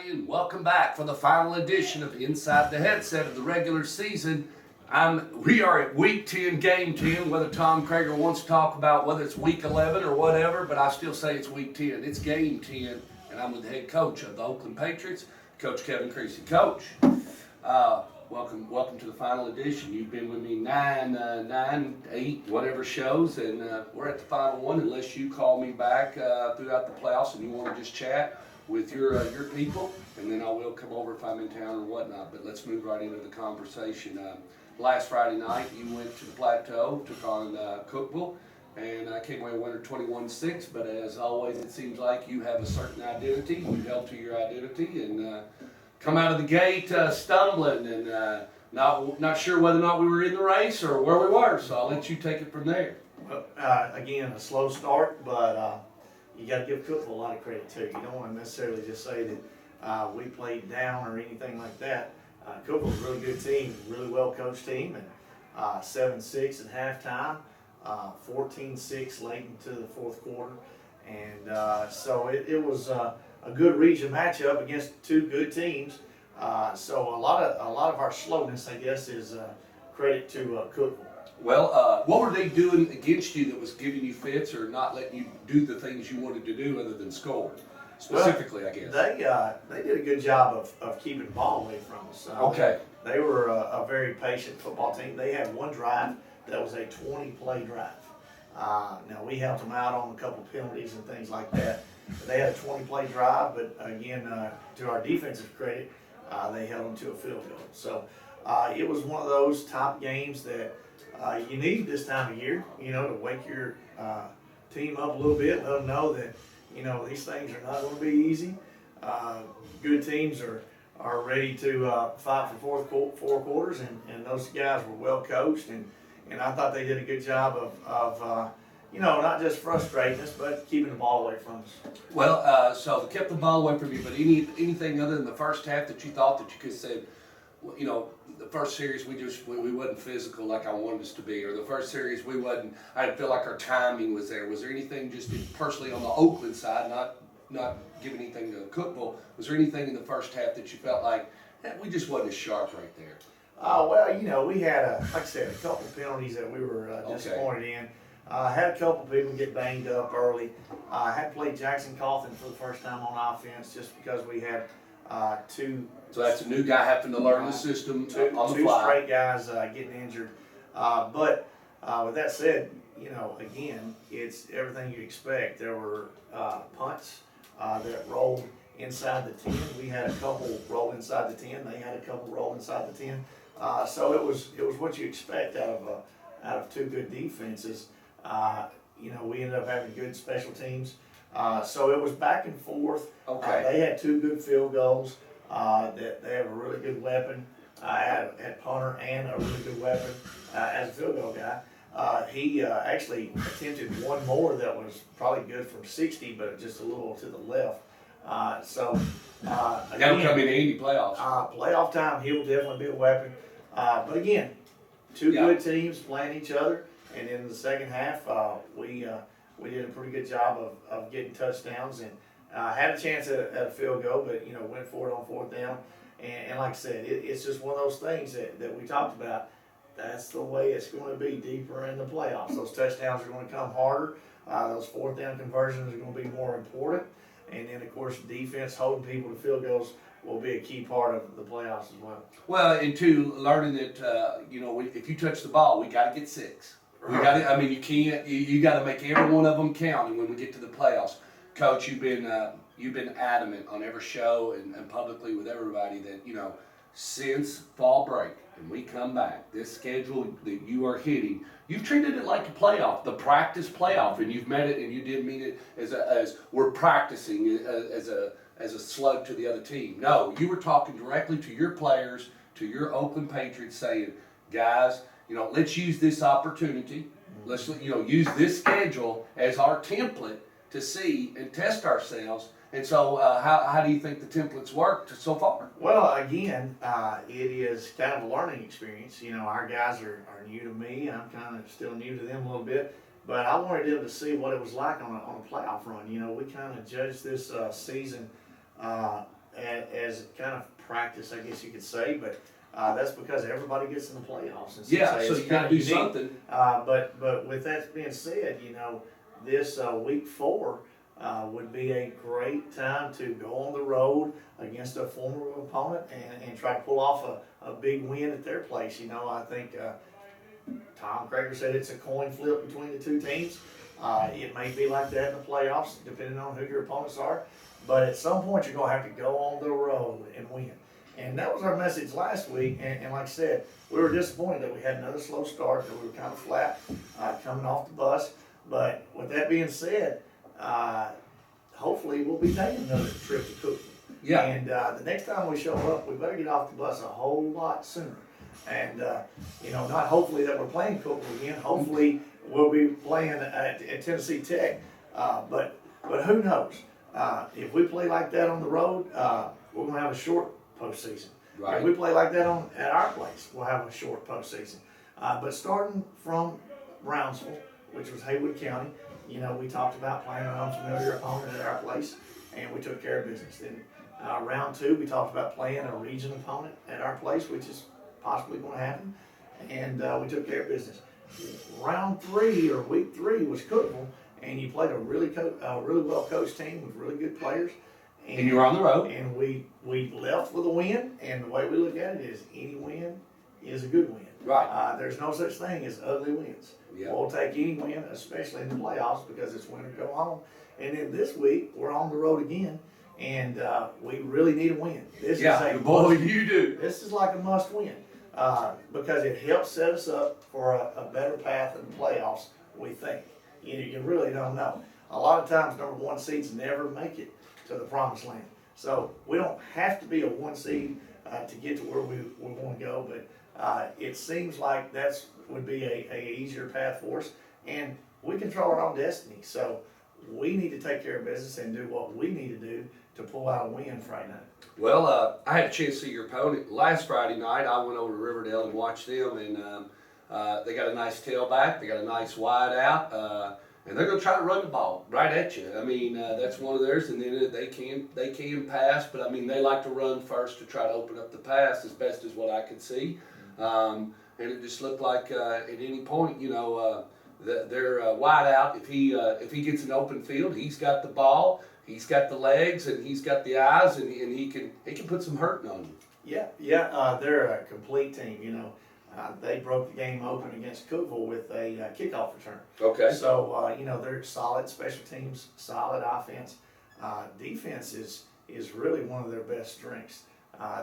everybody, and welcome back for the final edition of Inside the Headset of the regular season. We are at week 10, game 10, whether Tom Krager wants to talk about whether it's week 11 or whatever, but I still say it's week 10. It's game 10, and I'm with the head coach of the Oakland Patriots, Coach Kevin Creasy. Coach, welcome to the final edition. You've been with me nine, eight, whatever shows, and we're at the final one unless you call me back throughout the playoffs and you want to just chat with your people, and then I will come over if I'm in town or whatnot. But let's move right into the conversation. Last Friday night, you went to the Plateau, took on Cookeville, and I came away a winner 21-6. But as always, it seems like you have a certain identity. You held to your identity and come out of the gate stumbling and not sure whether or not we were in the race or where we were. So I'll let you take it from there. Well, again, a slow start, but you got to give Cookeville a lot of credit too. You don't want to necessarily just say that we played down or anything like that. Cookeville's a really good team, really well coached team, and 7-6 at halftime, 14-6 late into the fourth quarter, and so it was a good region matchup against two good teams. So a lot of our slowness, I guess, is credit to Cookeville. Well, what were they doing against you that was giving you fits or not letting you do the things you wanted to do other than score? Specifically, well, I guess. They did a good job of keeping the ball away from us. Okay. They were a very patient football team. They had one drive that was a 20-play drive. Now, we helped them out on a couple penalties and things like that. They had a 20-play drive, but again, to our defensive credit, they held them to a field goal. So it was one of those top games that you need this time of year, to wake your team up a little bit, let them know that, these things are not going to be easy. Good teams are ready to fight for four quarters, and those guys were well coached, and I thought they did a good job of not just frustrating us, but keeping the ball away from us. Well, so they kept the ball away from you, but anything other than the first half that you thought that you could say, the first series we wasn't physical like I wanted us to be, or the first series I didn't feel like our timing was there. Was there anything just personally on the Oakland side, not giving anything to Cookeville, was there anything in the first half that you felt like we just wasn't as sharp right there? Well, we had, like I said, a couple penalties that we were disappointed in. Had a couple people get banged up early. Had played Jackson Coughlin for the first time on offense just because we had two. So that's a new guy having to learn the system on the two fly. straight guys getting injured. But with that said, again, it's everything you expect. There were punts that rolled inside the 10. We had a couple roll inside the 10. They had a couple roll inside the 10. So it was what you expect out of two good defenses. We ended up having good special teams. So it was back and forth. Okay. They had two good field goals. They have a really good weapon. At punter and a really good weapon as a field goal guy. He actually attempted one more that was probably good from 60, but just a little to the left. That'll come in handy playoffs. Playoff time, he will definitely be a weapon. But again, two good teams playing each other, and in the second half, we did a pretty good job of getting touchdowns and had a chance at a field goal, but went for it on fourth down. And like I said, it's just one of those things that we talked about. That's the way it's going to be deeper in the playoffs. Those touchdowns are going to come harder. Those fourth down conversions are going to be more important. And then, of course, defense holding people to field goals will be a key part of the playoffs as well. Well, and two, learning that, if you touch the ball, we got to get six. We got to, you can't, you got to make every one of them count. And when we get to the playoffs, Coach, you've been adamant on every show and publicly with everybody that, since fall break and we come back, this schedule that you are hitting, you've treated it like a playoff, the practice playoff, and you've meant it, and you did mean it as we're practicing as a slug to the other team. No, you were talking directly to your players, to your Oakland Patriots, saying, guys, let's use this opportunity. Let's use this schedule as our template to see and test ourselves. And so how do you think the templates worked so far? Well, again, it is kind of a learning experience. Our guys are new to me. I'm kind of still new to them a little bit. But I wanted them to see what it was like on a playoff run. We kind of judged this season as kind of practice, I guess you could say, but that's because everybody gets in the playoffs. And Yeah, it's so you got to do unique. something. But with that being said, this week 4 would be a great time to go on the road against a former opponent and try to pull off a big win at their place. I think Tom Krager said it's a coin flip between the two teams. It may be like that in the playoffs, depending on who your opponents are. But at some point, you're going to have to go on the road and win. And that was our message last week. And like I said, we were disappointed that we had another slow start, that we were kind of flat coming off the bus. But with that being said, hopefully we'll be taking another trip to Cookville. Yeah. And the next time we show up, we better get off the bus a whole lot sooner. And, not hopefully that we're playing Cookville again. Hopefully we'll be playing at Tennessee Tech. But who knows? If we play like that on the road, we're going to have a short postseason. Right. If we play like that at our place, we'll have a short postseason. But starting from Brownsville, which was Haywood County, we talked about playing an unfamiliar opponent at our place, and we took care of business. Then round 2, we talked about playing a region opponent at our place, which is possibly going to happen, and we took care of business. Round 3 or week 3 was Cookville, and you played a really well coached team with really good players. And you were on the road. And we left with a win, and the way we look at it is any win is a good win. Right. There's no such thing as ugly wins. Yeah. We'll take any win, especially in the playoffs, because it's win or go home. And then this week, we're on the road again, and we really need a win. This is you do. This is like a must win because it helps set us up for a better path in the playoffs, we think. You really don't know. A lot of times, number 1 seeds never make it to the promised land. So we don't have to be a 1 seed to get to where we want to go, but it seems like that's would be a easier path for us, and we control our own destiny. So we need to take care of business and do what we need to do to pull out a win Friday night. Well, I had a chance to see your opponent last Friday night. I went over to Riverdale and watched them, and they got a nice tailback. They got a nice wide out. And they're going to try to run the ball right at you. I mean, that's one of theirs. And then they can pass, but I mean, they like to run first to try to open up the pass as best as what I could see. And it just looked like at any point, they're wide out. If he gets an open field, he's got the ball, he's got the legs, and he's got the eyes, and he can put some hurting on you. Yeah. They're a complete team. They broke the game open against Cookville with a kickoff return. Okay. So, they're solid special teams, solid offense. Defense is really one of their best strengths.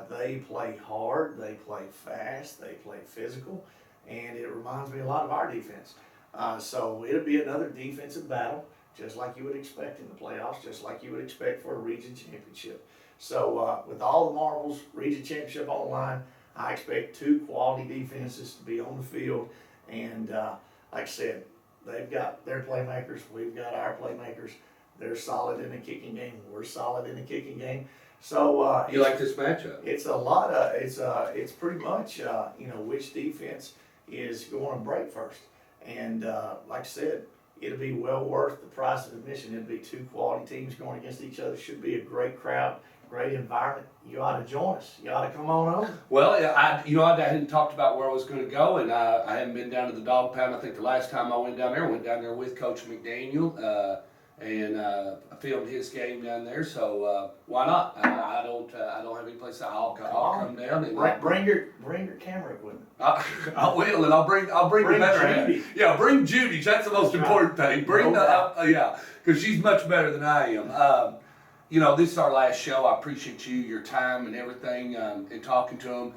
They play hard, they play fast, they play physical, and it reminds me a lot of our defense. So it'll be another defensive battle, just like you would expect in the playoffs, just like you would expect for a region championship. So with all the marbles, region championship on the line, I expect 2 quality defenses to be on the field, and like I said, they've got their playmakers, we've got our playmakers. They're solid in the kicking game, we're solid in the kicking game. So You like this matchup? it's a lot of it's pretty much which defense is going to break first, and like I said, it'll be well worth the price of admission. It'll be 2 quality teams going against each other. Should be a great crowd. Great environment. You ought to join us. You ought to come on over. Well, I hadn't talked about where I was going to go, and I hadn't been down to the dog pound. I think the last time I went down there with Coach McDaniel, and I filmed his game down there. So why not? I don't have any place. I'll come down and bring your camera equipment. I will, and I'll bring the better Judy. hand. Yeah, bring Judy. That's the most important thing. Bring because she's much better than I am. This is our last show. I appreciate your time and everything, and talking to them.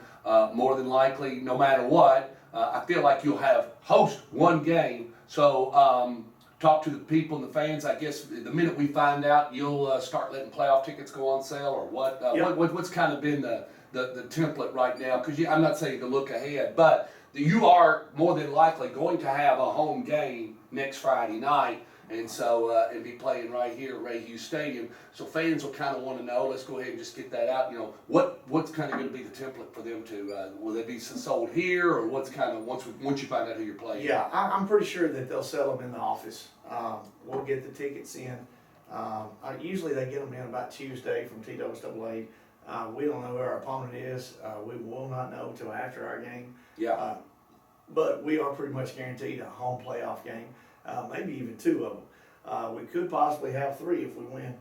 More than likely, no matter what, I feel like you'll host one game. So talk to the people and the fans. I guess the minute we find out, you'll start letting playoff tickets go on sale, or what? What's kind of been the template right now? Because I'm not saying to look ahead, but you are more than likely going to have a home game next Friday night. And so, and be playing right here at Ray Hughes Stadium. So fans will kind of want to know, let's go ahead and just get that out. What's kind of going to be the template for them to, will they be sold here, or what's kind of, once you find out who you're playing? Yeah, I'm pretty sure that they'll sell them in the office. We'll get the tickets in. Usually they get them in about Tuesday from TWAA. We don't know who our opponent is. We will not know till after our game. Yeah. But we are pretty much guaranteed a home playoff game, maybe even 2 of them. We could possibly have 3 if we win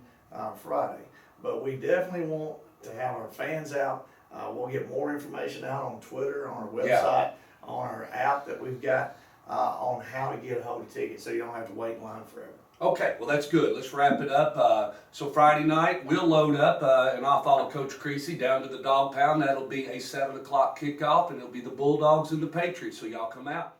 Friday. But we definitely want to have our fans out. We'll get more information out on Twitter, on our website, on our app that we've got, on how to get a hold of tickets so you don't have to wait in line forever. Okay, well that's good. Let's wrap it up. So Friday night we'll load up, and I'll follow Coach Creasy down to the Dog Pound. That'll be a 7 o'clock kickoff, and it'll be the Bulldogs and the Patriots. So y'all come out.